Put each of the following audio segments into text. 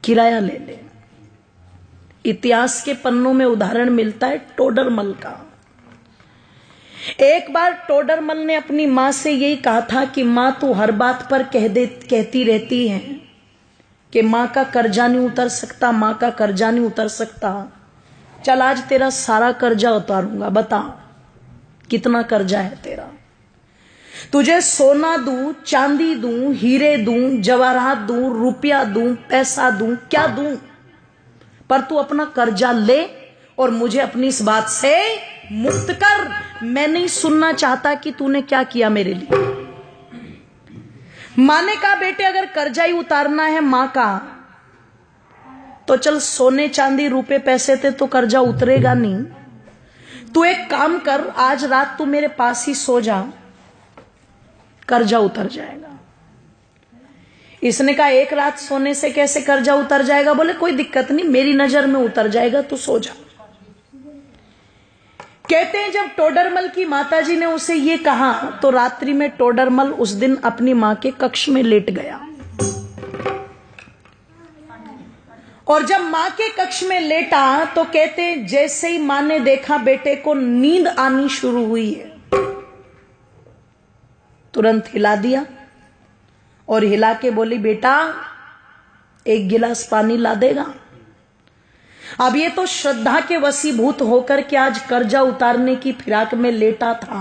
किराया ले ले। इतिहास के पन्नों में उदाहरण मिलता है टोडरमल का। एक बार टोडरमल ने अपनी मां से यही कहा था कि मां तू हर बात पर कहती रहती है कि मां का कर्जा नहीं उतर सकता, मां का कर्जा नहीं उतर सकता। चल आज तेरा सारा कर्जा उतारूंगा, बता कितना कर्जा है तेरा। तुझे सोना दूं, चांदी दूं, हीरे दूं, जवाहरात दूं, रुपया दूं, पैसा दूं, क्या दूं, पर तू अपना कर्जा ले और मुझे अपनी इस बात से मुक्त कर। मैं नहीं सुनना चाहता कि तूने क्या किया मेरे लिए। मां ने कहा बेटे अगर कर्जा ही उतारना है मां का तो चल सोने चांदी रुपए पैसे थे तो कर्जा उतरेगा नहीं। तू एक काम कर, आज रात तू मेरे पास ही सो जा, कर्जा उतर जाएगा। इसने कहा एक रात सोने से कैसे कर्जा उतर जाएगा? बोले कोई दिक्कत नहीं, मेरी नजर में उतर जाएगा, तू सो जा। कहते हैं जब टोडरमल की माताजी ने उसे ये कहा तो रात्रि में टोडरमल उस दिन अपनी मां के कक्ष में लेट गया। और जब मां के कक्ष में लेटा तो कहते हैं जैसे ही मां ने देखा बेटे को नींद आनी शुरू हुई है, तुरंत हिला दिया और हिला के बोली बेटा एक गिलास पानी ला देगा। अब ये तो श्रद्धा के वशीभूत होकर के आज कर्जा उतारने की फिराक में लेटा था।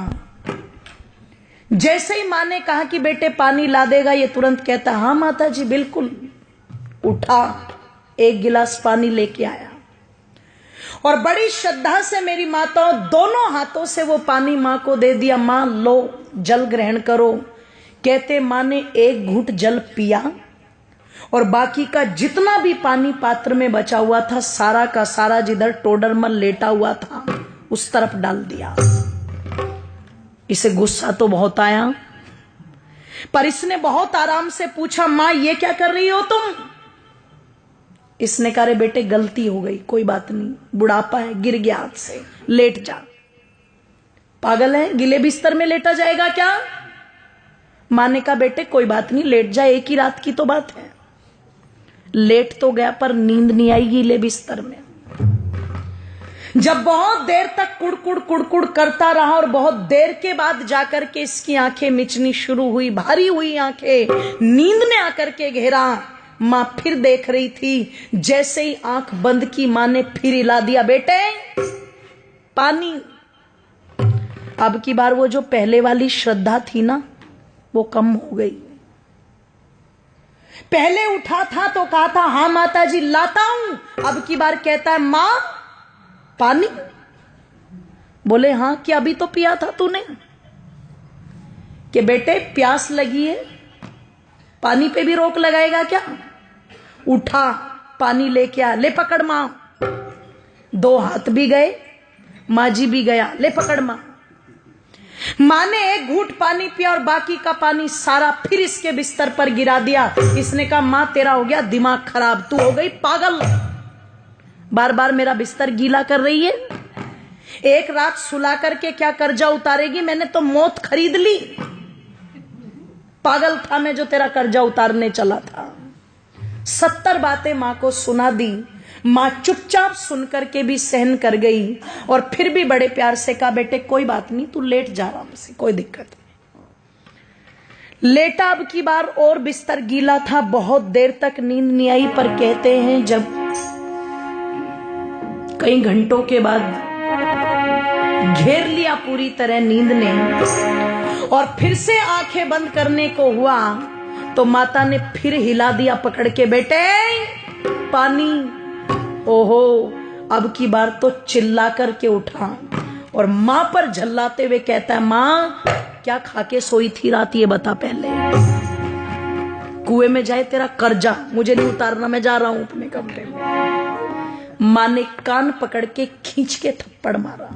जैसे ही मां ने कहा कि बेटे पानी ला देगा, ये तुरंत कहता हाँ माता जी बिल्कुल। उठा, एक गिलास पानी लेके आया और बड़ी श्रद्धा से मेरी माताओं दोनों हाथों से वो पानी मां को दे दिया। मां लो जल ग्रहण करो। कहते मां ने एक घूंट जल पिया और बाकी का जितना भी पानी पात्र में बचा हुआ था सारा का सारा जिधर टोडरमल लेटा हुआ था उस तरफ डाल दिया। इसे गुस्सा तो बहुत आया, पर इसने बहुत आराम से पूछा मां ये क्या कर रही हो तुम? इसने कहा रे बेटे गलती हो गई, कोई बात नहीं, बुढ़ापा है, गिर गया हाथ से, लेट जा। पागल है, गिले बिस्तर में लेटा जाएगा क्या? मां ने कहा बेटे कोई बात नहीं, लेट जा, एक ही रात की तो बात है। लेट तो गया पर नींद नहीं आई गीले बिस्तर में। जब बहुत देर तक कुड़कुड़ कुड़कुड़ करता रहा और बहुत देर के बाद जाकर के इसकी आंखें मिचनी शुरू हुई, भारी हुई आंखें, नींद ने आकर के घेरा। मां फिर देख रही थी, जैसे ही आंख बंद की मां ने फिर हिला दिया बेटे पानी। अब की बार वो जो पहले वाली श्रद्धा थी ना वो कम हो गई। पहले उठा था तो कहा था हाँ माता जी लाता हूं, अब की बार कहता है मां पानी। बोले हाँ कि अभी तो पिया था तूने? कि बेटे प्यास लगी है, पानी पे भी रोक लगाएगा क्या? उठा, पानी लेके आ, ले पकड़ मां। दो हाथ भी गए, मां जी भी गया, ले पकड़ मां। मां ने एक घूंट पानी पिया और बाकी का पानी सारा फिर इसके बिस्तर पर गिरा दिया। इसने कहा मां तेरा हो गया दिमाग खराब, तू हो गई पागल, बार बार मेरा बिस्तर गीला कर रही है। एक रात सुला करके क्या कर्जा उतारेगी? मैंने तो मौत खरीद ली। पागल था मैं जो तेरा कर्जा उतारने चला था। 70 बातें मां को सुना दी। मां चुपचाप सुनकर के भी सहन कर गई और फिर भी बड़े प्यार से कहा बेटे कोई बात नहीं, तू लेट जा आराम से, कोई दिक्कत नहीं। लेटा, अब की बार और बिस्तर गीला था, बहुत देर तक नींद नहीं आई। पर कहते हैं जब कई घंटों के बाद घेर लिया पूरी तरह नींद ने और फिर से आंखें बंद करने को हुआ तो माता ने फिर हिला दिया पकड़ के बेटे पानी। ओहो, अब की बार तो चिल्ला करके उठा और मां पर झल्लाते हुए कहता है मां क्या खा के सोई थी रात, ये बता पहले। कुएं में जाए तेरा कर्जा, मुझे नहीं उतारना, मैं जा रहा हूं अपने कमरे में। मां ने कान पकड़ के खींच के थप्पड़ मारा।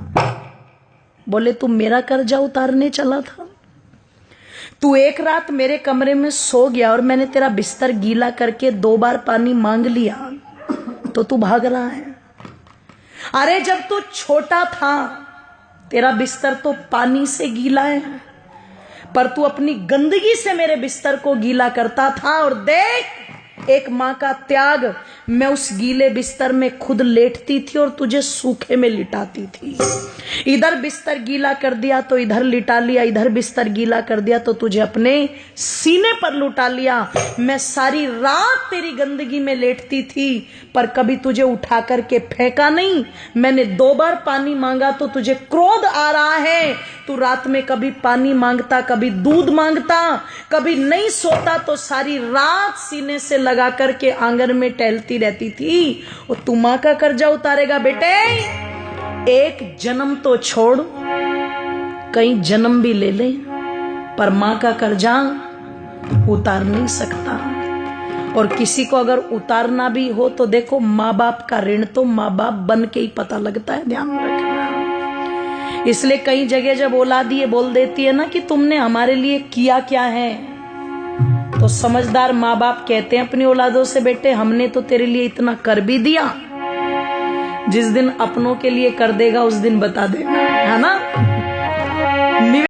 बोले तू मेरा कर्जा उतारने चला था? तू एक रात मेरे कमरे में सो गया और मैंने तेरा बिस्तर गीला करके 2 बार पानी मांग लिया तो तू भाग रहा है। अरे जब तू छोटा था तेरा बिस्तर तो पानी से गीला है, पर तू अपनी गंदगी से मेरे बिस्तर को गीला करता था। और देख एक मां का त्याग, मैं उस गीले बिस्तर में खुद लेटती थी और तुझे सूखे में लिटाती थी। इधर बिस्तर गीला कर दिया तो इधर लिटा लिया, इधर बिस्तर गीला कर दिया तो तुझे अपने सीने पर लुटा लिया। मैं सारी रात तेरी गंदगी में लेटती थी पर कभी तुझे उठा करके फेंका नहीं। मैंने 2 बार पानी मांगा तो तुझे क्रोध आ रहा है। तू रात में कभी पानी मांगता, कभी दूध मांगता, कभी नहीं सोता तो सारी रात सीने से लगा करके आंगन में टहलती रहती थी। और तू मां का कर्जा उतारेगा बेटे? एक जन्म तो छोड़, कई जन्म भी ले ले, पर मां का कर्जा उतार नहीं सकता। और किसी को अगर उतारना भी हो तो देखो, माँ बाप का ऋण तो माँ बाप बन के ही पता लगता है, ध्यान रखना। इसलिए कई जगह जब औलाद ये बोल देती है ना कि तुमने हमारे लिए किया क्या है, तो समझदार माँ बाप कहते हैं अपनी औलादों से, बेटे हमने तो तेरे लिए इतना कर भी दिया, जिस दिन अपनों के लिए कर देगा उस दिन बता देना, है ना।